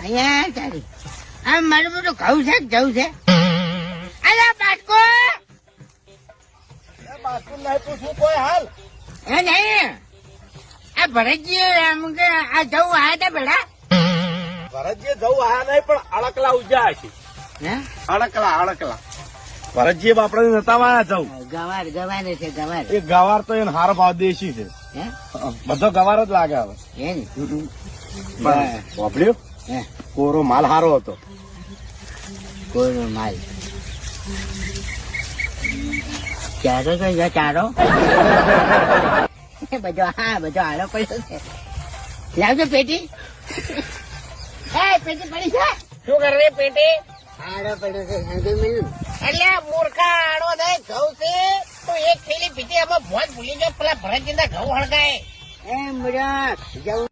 અહીંયા તારી આમ મારું બધું ઘઉં છે જવું છે. અલા બાટકો બાથરૂમ નહીં પૂછવું કોઈ હાલ. એ નહીં આ ભરતજી આમ કે આ જવું આ હતા બેડા ભરતજી જવું આયા નહીં પણ અડકલા ઉજ્યા છે. હે અડકલા ભરતજી આપડે નતા વાયા જવું. ગવાર ગવાર છે ગવાર. એ ગવાર તો એને હારો ભાવ દેશી છે. હે બધો ગવાર જ લાગે હવે. હે ને વાપર્યો હે કોરો માલ હારો હતો. કોઈનો માલ ચારો તો ચારો બધો હા બધો હારો પડ્યો છે. લાવજો પેટી. એ પેટી પડી છે. શું કરે રે પેટી? હારો પડ્યો છે સંજય મિલ. એટલે મૂર્ખા આડો થાય ઘઉં છે તો એક થેલી પીટી આમાં ભોજ ભૂલી ગયો પેલા ભરતજીના ઘઉં હળગાય. એ મુરત જવું